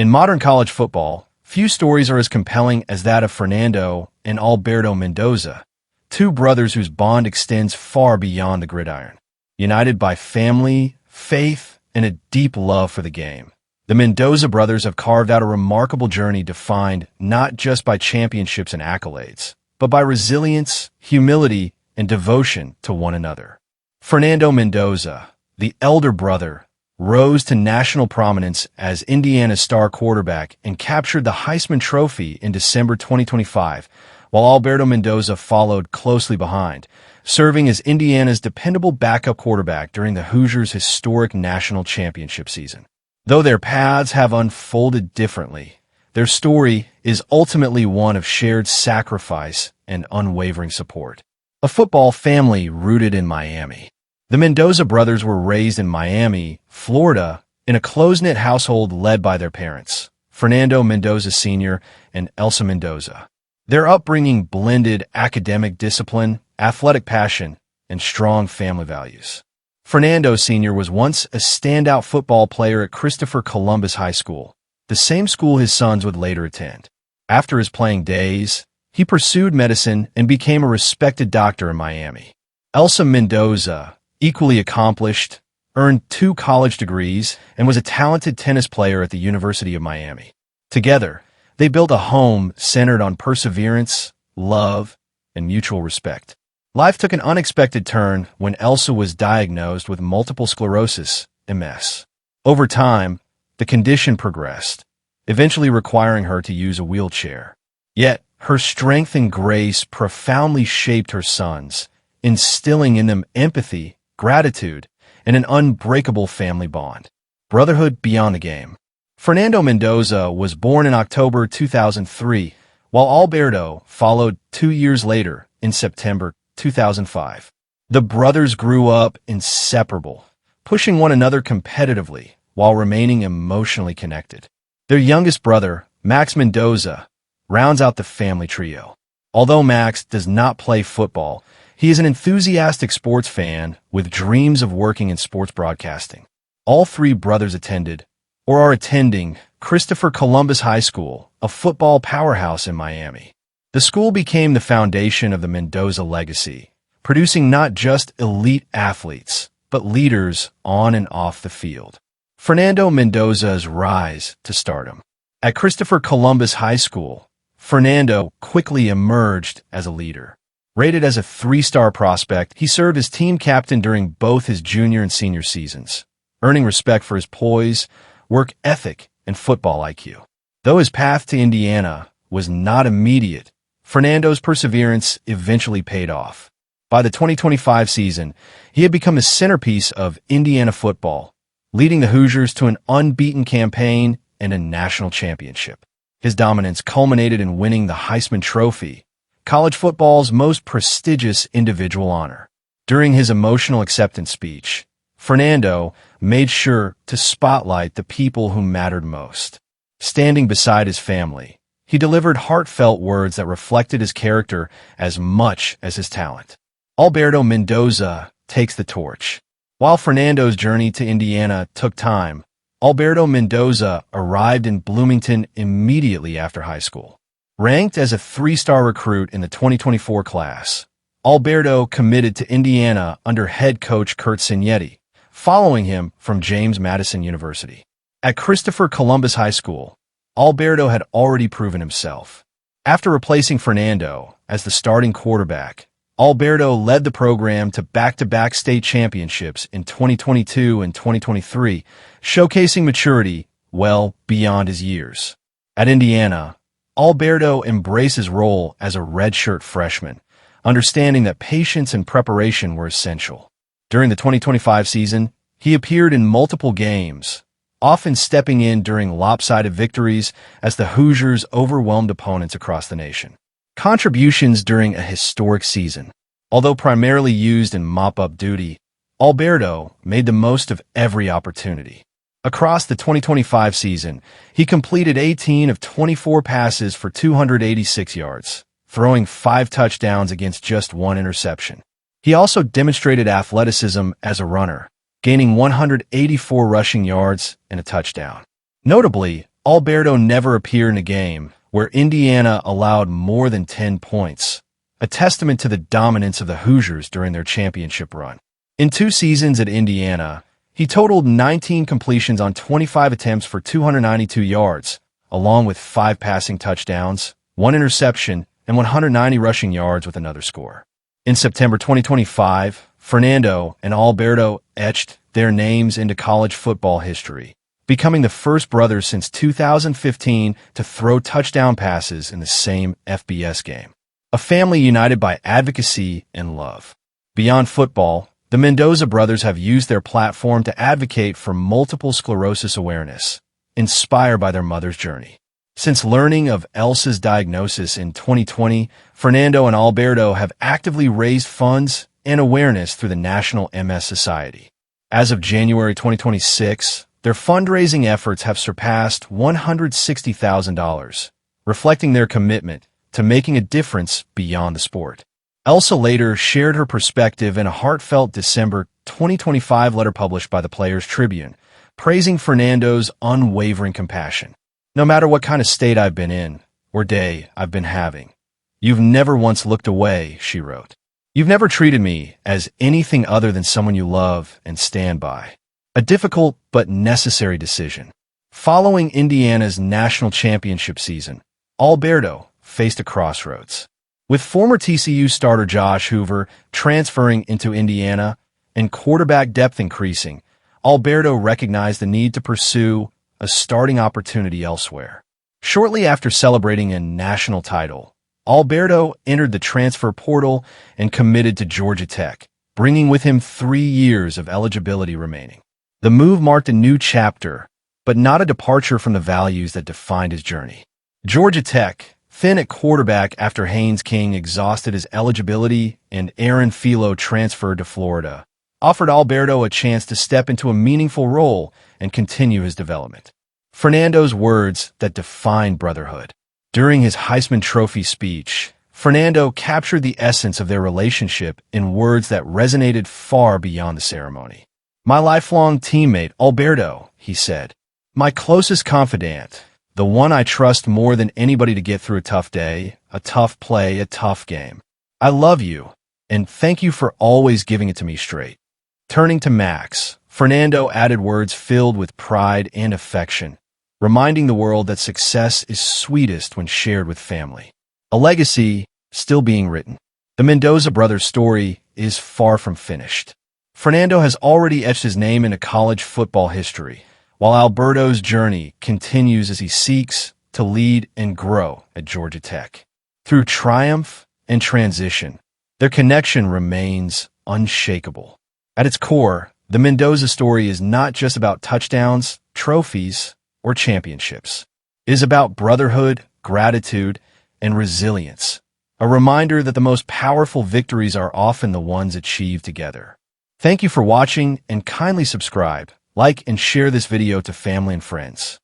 In modern college football, few stories are as compelling as that of Fernando and Alberto Mendoza, two brothers whose bond extends far beyond the gridiron. United by family, faith, and a deep love for the game, the Mendoza brothers have carved out a remarkable journey defined not just by championships and accolades, but by resilience, humility, and devotion to one another. Fernando Mendoza, the elder brother, rose to national prominence as Indiana's star quarterback and captured the Heisman Trophy in December 2025, while Alberto Mendoza followed closely behind, serving as Indiana's dependable backup quarterback during the Hoosiers' historic national championship season. Though their paths have unfolded differently, their story is ultimately one of shared sacrifice and unwavering support. A football family rooted in Miami. The Mendoza brothers were raised in Miami, Florida, in a close-knit household led by their parents, Fernando Mendoza Sr. and Elsa Mendoza. Their upbringing blended academic discipline, athletic passion, and strong family values. Fernando Sr. was once a standout football player at Christopher Columbus High School, the same school his sons would later attend. After his playing days, he pursued medicine and became a respected doctor in Miami. Elsa Mendoza, equally accomplished, earned 2 college degrees and was a talented tennis player at the University of Miami. Together, they built a home centered on perseverance, love, and mutual respect. Life took an unexpected turn when Elsa was diagnosed with multiple sclerosis, MS. Over time, the condition progressed, eventually requiring her to use a wheelchair. Yet, her strength and grace profoundly shaped her sons, instilling in them empathy, gratitude, and an unbreakable family bond. Brotherhood beyond the game. Fernando Mendoza was born in October 2003, while Alberto followed 2 years later in September 2005. The brothers grew up inseparable, pushing one another competitively while remaining emotionally connected. Their youngest brother, Max Mendoza, rounds out the family trio. Although Max does not play football, he is an enthusiastic sports fan with dreams of working in sports broadcasting. All 3 brothers attended, or are attending, Christopher Columbus High School, a football powerhouse in Miami. The school became the foundation of the Mendoza legacy, producing not just elite athletes, but leaders on and off the field. Fernando Mendoza's rise to stardom. At Christopher Columbus High School, Fernando quickly emerged as a leader. Rated as a 3-star prospect, he served as team captain during both his junior and senior seasons, earning respect for his poise, work ethic, and football IQ. Though his path to Indiana was not immediate, Fernando's perseverance eventually paid off. By the 2025 season, he had become the centerpiece of Indiana football, leading the Hoosiers to an unbeaten campaign and a national championship. His dominance culminated in winning the Heisman Trophy, college football's most prestigious individual honor. During his emotional acceptance speech, Fernando made sure to spotlight the people who mattered most. Standing beside his family, he delivered heartfelt words that reflected his character as much as his talent. Alberto Mendoza takes the torch. While Fernando's journey to Indiana took time, Alberto Mendoza arrived in Bloomington immediately after high school. Ranked as a 3-star recruit in the 2024 class, Alberto committed to Indiana under head coach Curt Cignetti, following him from James Madison University. At Christopher Columbus High School, Alberto had already proven himself. After replacing Fernando as the starting quarterback, Alberto led the program to back-to-back state championships in 2022 and 2023, showcasing maturity well beyond his years. At Indiana, Alberto embraced his role as a redshirt freshman, understanding that patience and preparation were essential. During the 2025 season, he appeared in multiple games, often stepping in during lopsided victories as the Hoosiers overwhelmed opponents across the nation. Contributions during a historic season. Although primarily used in mop-up duty, Alberto made the most of every opportunity. Across the 2025 season, he completed 18 of 24 passes for 286 yards, throwing 5 touchdowns against just 1 interception. He also demonstrated athleticism as a runner, gaining 184 rushing yards and a touchdown. Notably, Alberto never appeared in a game where Indiana allowed more than 10 points, a testament to the dominance of the Hoosiers during their championship run. In 2 seasons at Indiana, he totaled 19 completions on 25 attempts for 292 yards, along with 5 passing touchdowns, 1 interception, and 190 rushing yards with another score. In September 2025, Fernando and Alberto etched their names into college football history, becoming the first brothers since 2015 to throw touchdown passes in the same FBS game. A family united by advocacy and love. Beyond football, the Mendoza brothers have used their platform to advocate for multiple sclerosis awareness, inspired by their mother's journey. Since learning of Elsa's diagnosis in 2020, Fernando and Alberto have actively raised funds and awareness through the National MS Society. As of January 2026, their fundraising efforts have surpassed $160,000, reflecting their commitment to making a difference beyond the sport. Elsa later shared her perspective in a heartfelt December 2025 letter published by the Players Tribune, praising Fernando's unwavering compassion. No matter what kind of state I've been in, or day I've been having, you've never once looked away, she wrote. You've never treated me as anything other than someone you love and stand by. A difficult but necessary decision. Following Indiana's national championship season, Alberto faced a crossroads. With former TCU starter Josh Hoover transferring into Indiana and quarterback depth increasing, Alberto recognized the need to pursue a starting opportunity elsewhere. Shortly after celebrating a national title, Alberto entered the transfer portal and committed to Georgia Tech, bringing with him 3 years of eligibility remaining. The move marked a new chapter, but not a departure from the values that defined his journey. Georgia Tech, thin at quarterback after Haynes King exhausted his eligibility and Aaron Philo transferred to Florida, offered Alberto a chance to step into a meaningful role and continue his development. Fernando's words that defined brotherhood. During his Heisman Trophy speech, Fernando captured the essence of their relationship in words that resonated far beyond the ceremony. My lifelong teammate, Alberto, he said. My closest confidant, the one I trust more than anybody to get through a tough day, a tough play, a tough game. I love you, and thank you for always giving it to me straight. Turning to Max, Fernando added words filled with pride and affection, reminding the world that success is sweetest when shared with family. A legacy still being written. The Mendoza brothers' story is far from finished. Fernando has already etched his name into college football history, while Alberto's journey continues as he seeks to lead and grow at Georgia Tech. Through triumph and transition, their connection remains unshakable. At its core, the Mendoza story is not just about touchdowns, trophies, or championships. It is about brotherhood, gratitude, and resilience, a reminder that the most powerful victories are often the ones achieved together. Thank you for watching, and kindly subscribe, like, and share this video to family and friends.